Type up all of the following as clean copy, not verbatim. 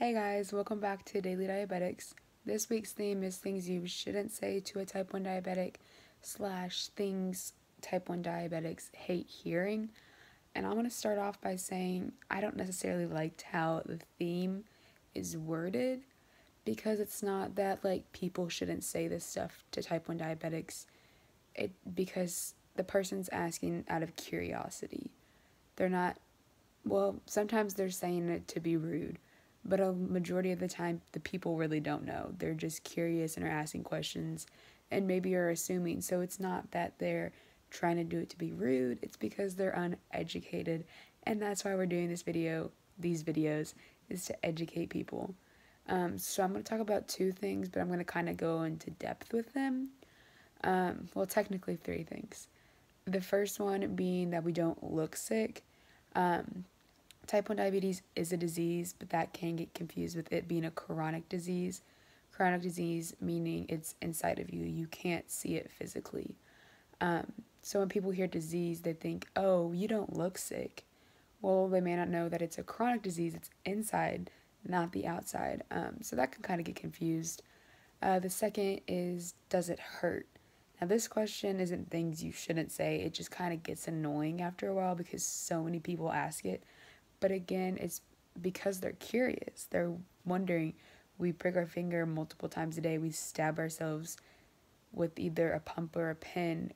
Hey guys, welcome back to Daily Diabetics. This week's theme is things you shouldn't say to a type 1 diabetic / things type 1 diabetics hate hearing. And I'm going to start off by saying I don't necessarily like how the theme is worded, because it's not that people shouldn't say this stuff to type 1 diabetics. Because the person's asking out of curiosity. They're not, well, sometimes they're saying it to be rude. But a majority of the time, the people really don't know. They're just curious and are asking questions and maybe are assuming. So it's not that they're trying to do it to be rude. It's because they're uneducated. And that's why we're doing these videos, is to educate people. So I'm going to talk about two things, but I'm going to kind of go into depth with them. Well, technically three things. The first one being that we don't look sick. Type 1 diabetes is a disease, but that can get confused with it being a chronic disease. Chronic disease meaning it's inside of you. You can't see it physically. So when people hear disease, they think, oh, you don't look sick. Well, they may not know that it's a chronic disease. It's inside, not the outside. So that can kind of get confused. The second is, does it hurt? Now, this question isn't things you shouldn't say. It just kind of gets annoying after a while because so many people ask it. But again, it's because they're curious. They're wondering. We prick our finger multiple times a day. We stab ourselves with either a pump or a pin,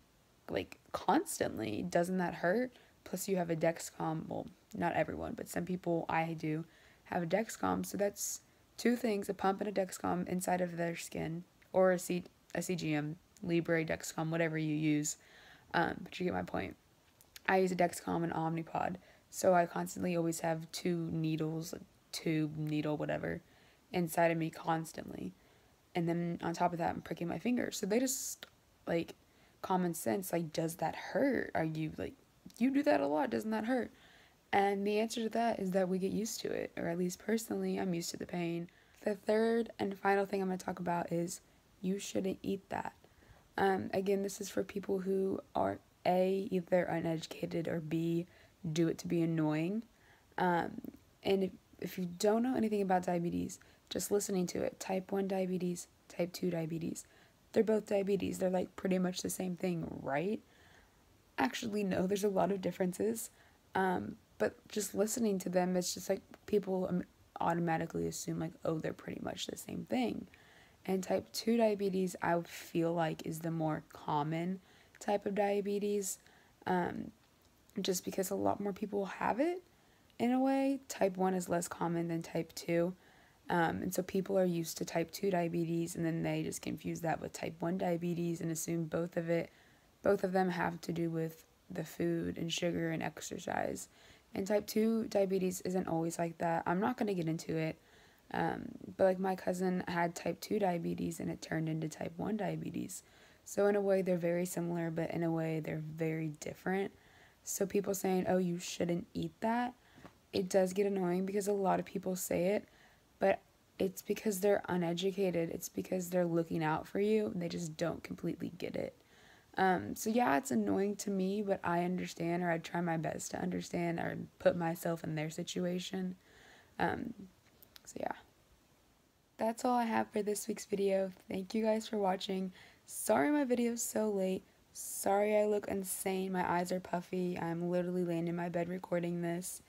constantly. Doesn't that hurt? Plus, you have a dexcom. Well, not everyone, but some people, I do, have a dexcom. So that's two things, a pump and a dexcom inside of their skin, or a CGM, Libre, dexcom, whatever you use. But you get my point. I use a dexcom and omnipod. So I constantly always have two needles, tube, needle, whatever, inside of me constantly. And then on top of that, I'm pricking my fingers. So they just, common sense, does that hurt? Are you, you do that a lot, doesn't that hurt? And the answer to that is that we get used to it, or at least personally, I'm used to the pain. The third and final thing I'm going to talk about is you shouldn't eat that. Again, this is for people who are A, either uneducated, or B, do it to be annoying. And if you don't know anything about diabetes, just listening to it, type 1 diabetes, type 2 diabetes, they're both diabetes. They're pretty much the same thing, right? Actually, no, there's a lot of differences. But just listening to them, it's just people automatically assume oh, they're pretty much the same thing. And type 2 diabetes, I feel is the more common type of diabetes. Just because a lot more people have it, in a way. Type 1 is less common than type 2. And so people are used to type 2 diabetes, and then they just confuse that with type 1 diabetes and assume both of them have to do with the food and sugar and exercise. And type 2 diabetes isn't always like that. I'm not going to get into it. But my cousin had type 2 diabetes and it turned into type 1 diabetes. So in a way they're very similar, but in a way they're very different. So people saying, oh, you shouldn't eat that, it does get annoying because a lot of people say it, but it's because they're uneducated. It's because they're looking out for you and they just don't completely get it. So yeah, it's annoying to me, but I understand, or I try my best to understand or put myself in their situation. So yeah, that's all I have for this week's video. Thank you guys for watching. Sorry my video's so late. Sorry I look insane. My eyes are puffy. I'm literally laying in my bed recording this.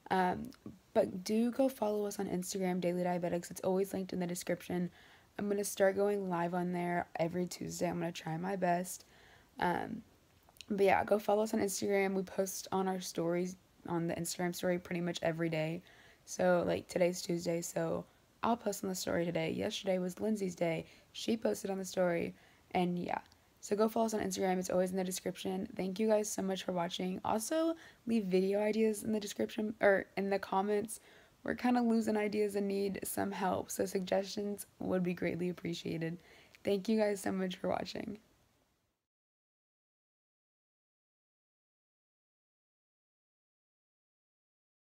But do go follow us on Instagram, Daily Diabetics. It's always linked in the description. I'm going to start going live on there every Tuesday. I'm going to try my best. But yeah, go follow us on Instagram. We post on our stories, on the Instagram story, pretty much every day. So, today's Tuesday, so I'll post on the story today. Yesterday was Lindsay's day. She posted on the story, and yeah. So go follow us on Instagram. It's always in the description. Thank you guys so much for watching. Also, leave video ideas in the description, or in the comments. We're kind of losing ideas and need some help, so suggestions would be greatly appreciated. Thank you guys so much for watching.